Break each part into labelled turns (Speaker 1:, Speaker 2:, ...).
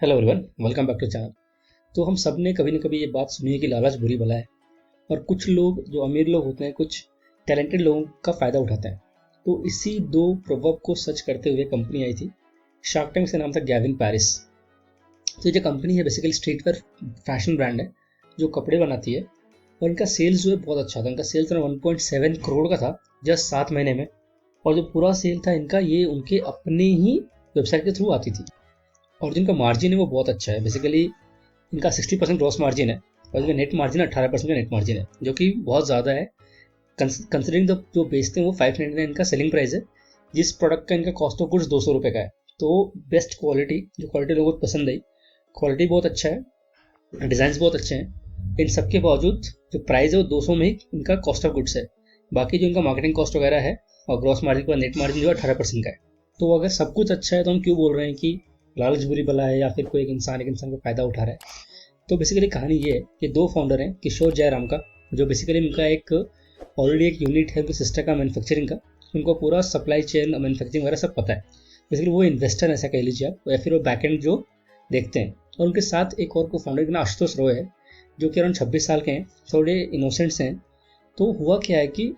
Speaker 1: Hello everyone, welcome back to channel. तो हम सब ने कभी ना कभी ये बात सुनी है कि लालच बुरी बला है। और कुछ लोग जो अमीर लोग होते हैं, कुछ टैलेंटेड लोगों का फ़ायदा उठाते हैं। तो इसी दो प्रोवर्ब को सच करते हुए कंपनी आई थी। शार्क टैंक से नाम था गैविन पैरिस। तो ये जो कंपनी है basically street wear fashion brand है जो कपड़े बनाती है। और इनका सेल्स जो है बहुत अच्छा था। इनका सेल्स 1.7 करोड़ का था जस्ट 7 महीने में। और जो पूरा सेल था इनका, ये उनके अपने ही वेबसाइट के थ्रू आती थी। और जिनका मार्जिन है वो बहुत अच्छा है। बेसिकली इनका 60% ग्रॉस मार्जिन है और इनका नेट मार्जिन 18% का नेट मार्जिन है, जो कि बहुत ज़्यादा है। कंसिडरिंग द जो बेचते हैं वो 599 इनका सेलिंग प्राइस है। जिस प्रोडक्ट का इनका कॉस्ट ऑफ गुड्स 200 रुपये का है। तो बेस्ट क्वालिटी, जो क्वालिटी लोगों को पसंद आई, क्वालिटी बहुत अच्छा है, डिज़ाइन बहुत अच्छे हैं। इन सब के बावजूद जो प्राइस है वो 200 में ही इनका कॉस्ट ऑफ गुड्स है। बाकी जो इनका मार्केटिंग कॉस्ट वगैरह है और ग्रॉस मार्जिन का नेट मार्जिन जो है 18% का है। तो अगर सब कुछ अच्छा है तो हम क्यों बोल रहे हैं कि लालच बुरी बला है या फिर कोई एक इंसान का फ़ायदा उठा रहा है। तो बेसिकली कहानी ये है कि दो फाउंडर हैं, किशोर जयराम का, जो बेसिकली उनका एक ऑलरेडी एक यूनिट है उनकी सिस्टर का मैन्युफैक्चरिंग का। उनको पूरा सप्लाई चेन मैन्युफैक्चरिंग वगैरह सब पता है। बेसिकली वो इन्वेस्टर ऐसा कह लीजिए आप, या फिर वो बैकएंड जो देखते हैं। और उनके साथ एक और को फाउंडर का नाम आशुतोष रॉय है, जो कि अराउंड 26 साल के हैं, थोड़े इनोसेंट्स हैं। तो हुआ क्या है कि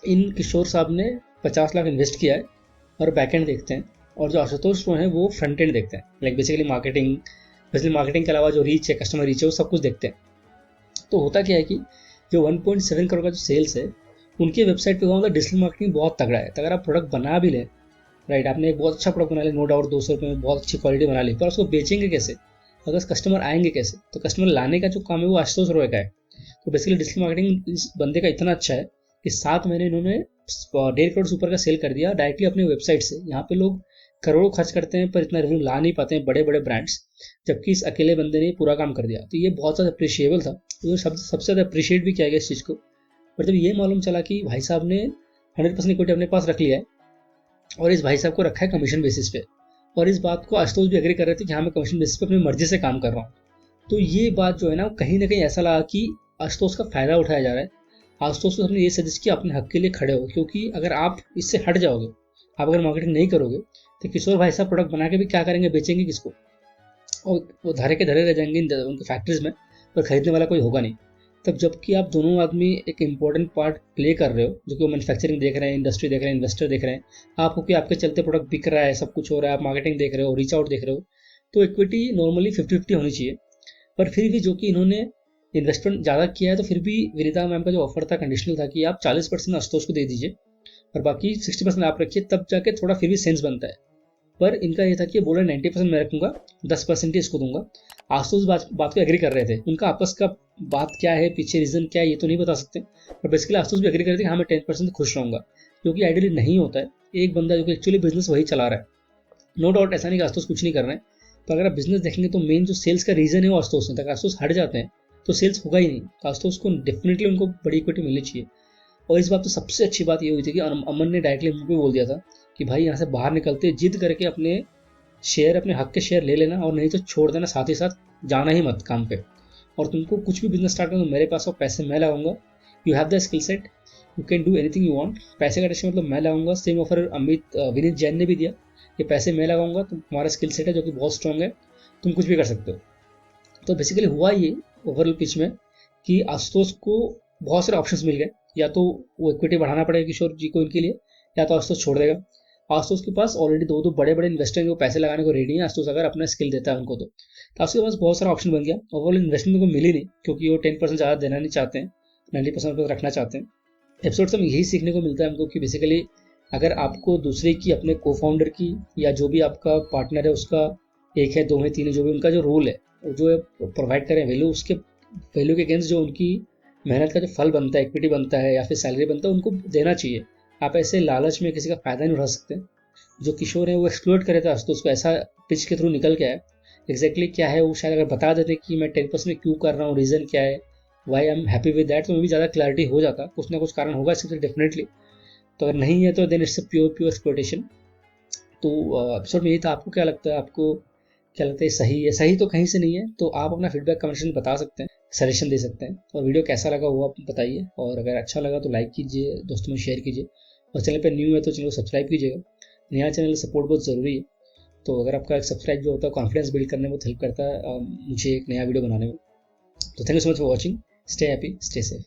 Speaker 1: इन किशोर साहब ने 50 लाख इन्वेस्ट किया है और बैकएंड देखते हैं। और जो आशुतोष रॉय हैं वो फ्रंट एंड देखते हैं, लाइक बेसिकली मार्केटिंग के अलावा जो रीच है, कस्टमर रीच है, वो सब कुछ देखते हैं। तो होता क्या है कि जो 1.7 करोड़ का जो सेल्स है, उनकी वेबसाइट पे हुआ मतलब डिजिटल मार्केटिंग बहुत तगड़ा है। तो अगर आप प्रोडक्ट बना भी लें, राइट, आपने एक बहुत अच्छा प्रोडक्ट बना लिया, नो डाउट 200 रुपये में बहुत अच्छी क्वालिटी बना ली, पर उसको बेचेंगे कैसे? अगर कस्टमर आएंगे कैसे? तो कस्टमर लाने का जो काम है वो आशुतोष रॉय का है। तो बेसिकली डिजिटल मार्केटिंग इस बंदे का इतना अच्छा है कि 7 महीने इन्होंने 1.5 करोड़ से ऊपर का सेल कर दिया डायरेक्टली अपने वेबसाइट से। यहाँ पे लोग करोड़ों खर्च करते हैं पर इतना रेवेन्यू ला नहीं पाते हैं, बड़े बड़े ब्रांड्स। जबकि इस अकेले बंदे ने पूरा काम कर दिया। तो ये बहुत ज़्यादा अप्रिशिएबल था। तो सबसे ज़्यादा अप्रिशिएट भी किया गया इस चीज़ को। पर जब ये मालूम चला कि भाई साहब ने 100% इक्विटी अपने पास रख लिया है और इस भाई साहब को रखा है कमीशन बेसिस पे, और इस बात को आशुतोष भी एग्री कर रहे थे कि हाँ, मैं कमीशन बेसिस पे अपनी मर्जी से काम कर रहा हूँ। तो ये बात जो है ना, कहीं ना कहीं ऐसा लगा कि आशुतोष का फायदा उठाया जा रहा है। आशुतोष को हमने ये सजेस्ट किया अपने हक के लिए खड़े हो, क्योंकि अगर आप इससे हट जाओगे, आप अगर मार्केटिंग नहीं करोगे, तो किशोर भाई साहब प्रोडक्ट बना के भी क्या करेंगे, बेचेंगे किसको? और वो धरे के धरे रह जाएंगे उनकी फैक्ट्रीज में, पर खरीदने वाला कोई होगा नहीं। तब जबकि आप दोनों आदमी एक इंपॉर्टेंट पार्ट प्ले कर रहे हो, जो कि वो मैन्युफैक्चरिंग देख रहे हैं, इंडस्ट्री देख रहे हैं, इन्वेस्टर देख रहे हैं आपको, कि आपके चलते प्रोडक्ट बिक रहा है, सब कुछ हो रहा है, आप मार्केटिंग देख रहे हो, रीच आउट देख रहे हो। तो इक्विटी नॉर्मली 50-50 होनी चाहिए। पर फिर भी जो कि इन्होंने इन्वेस्टमेंट ज़्यादा किया है, तो फिर भी विनीता मैम का जो ऑफर था कंडीशनल था कि आप 40% आशुतोष को दे दीजिए और बाकी 60% आप रखिए, तब जाके थोड़ा फिर भी सेंस बनता है। पर इनका ये था कि बोले 90% मैं रखूंगा, 10% ही इसको दूंगा। आशुतोष बात को एग्री कर रहे थे। उनका आपस का बात क्या है, पीछे रीजन क्या है, ये तो नहीं बता सकते। पर बेसिकली आशुतोष भी एग्री कर रहे थे कि हाँ, मैं 10% खुश रहूंगा, क्योंकि आइडियली नहीं होता है। एक बंदा जो कि एक्चुअली बिजनेस वही चला रहा है, नो डाउट, ऐसा नहीं कि आशुतोष कुछ नहीं कर रहे हैं। तो अगर आप बिजनेस देखेंगे तो मेन जो सेल्स का रीजन है वो आशुतोष है। अगर आशुतोष हट जाते हैं तो सेल्स होगा ही नहीं। तो आशुतोष को डेफिनेटली उनको बड़ी इक्विटी मिलनी चाहिए। और इस बात तो सबसे अच्छी बात ये हुई थी कि अमन ने डायरेक्टली मुझे बोल दिया था कि भाई यहाँ से बाहर निकलते जिद करके अपने शेयर, अपने हक के शेयर ले लेना, और नहीं तो छोड़ देना, साथ ही साथ जाना ही मत काम पे। और तुमको कुछ भी बिजनेस स्टार्ट करना तो मेरे पास और पैसे मैं लगाऊंगा। You have the skill set, you can do anything you want. पैसे का टेंशन मतलब मैं लगाऊंगा। सेम ऑफर विनीत जैन ने भी दिया कि पैसे मैं लगाऊंगा, तुम्हारा स्किल सेट है जो कि बहुत स्ट्रॉन्ग है, तुम कुछ भी कर सकते हो। तो बेसिकली हुआ ये ओवरऑल पिच में कि आशुतोष को बहुत सारे ऑप्शंस मिल गए। या तो वो इक्विटी बढ़ाना पड़ेगा किशोर जी को इनके लिए, या तो आशुतोष छोड़ देगा। आशुतोष के पास ऑलरेडी दो बड़े बड़े इन्वेस्टर हैं जो पैसे लगाने को रेडी हैं, आशुतोष अगर अपना स्किल देता है उनको। तो आशुतोष के पास बहुत सारा ऑप्शन बन गया। ओवरऑल इन्वेस्टमेंट को मिली नहीं, क्योंकि वो 10% ज़्यादा देना नहीं चाहते हैं, 90% रखना चाहते हैं। एपिसोड से हमें यही सीखने को मिलता है हमको कि बेसिकली अगर आपको दूसरे की, अपने को फाउंडर की, या जो भी आपका पार्टनर है उसका, एक है, दो है, तीन है, जो भी उनका जो रोल है, जो प्रोवाइड करें वैल्यू, उसके वैल्यू के अगेंस्ट जो उनकी मेहनत का जो फल बनता है, इक्विटी बनता है या फिर सैलरी बनता है, उनको देना चाहिए। आप ऐसे लालच में किसी का फायदा नहीं उठा सकते। जो किशोर है वो एक्सप्लोर करे थे आशुतोष को, ऐसा पिच के थ्रू निकल के आया। एग्जैक्टली क्या है वो शायद अगर बता देते कि मैं 10% क्यों कर रहा हूँ, रीज़न क्या है, why I am happy with that, तो मैं भी ज़्यादा क्लैरिटी हो जाता। कुछ ना कुछ कारण होगा इसके डेफिनेटली। तो अगर नहीं है तो देन इट्स प्योर एक्सप्लोटेशन। तो एपिसोड में यही था। आपको क्या लगता है? आपको क्या लगता है सही है? सही तो कहीं से नहीं है। तो आप अपना फीडबैक कमेंट में बता सकते हैं, सजेशन दे सकते हैं। और वीडियो कैसा लगा वो आप बताइए, और अगर अच्छा लगा तो लाइक कीजिए, दोस्तों में शेयर कीजिए, और चैनल पर न्यू है तो चैनल को सब्सक्राइब कीजिएगा। नया चैनल सपोर्ट बहुत ज़रूरी है। तो अगर आपका सब्सक्राइब जो होता है कॉन्फिडेंस बिल्ड करने में हेल्प करता है मुझे एक नया वीडियो बनाने में। तो thank you so much for watching. Stay happy, stay safe.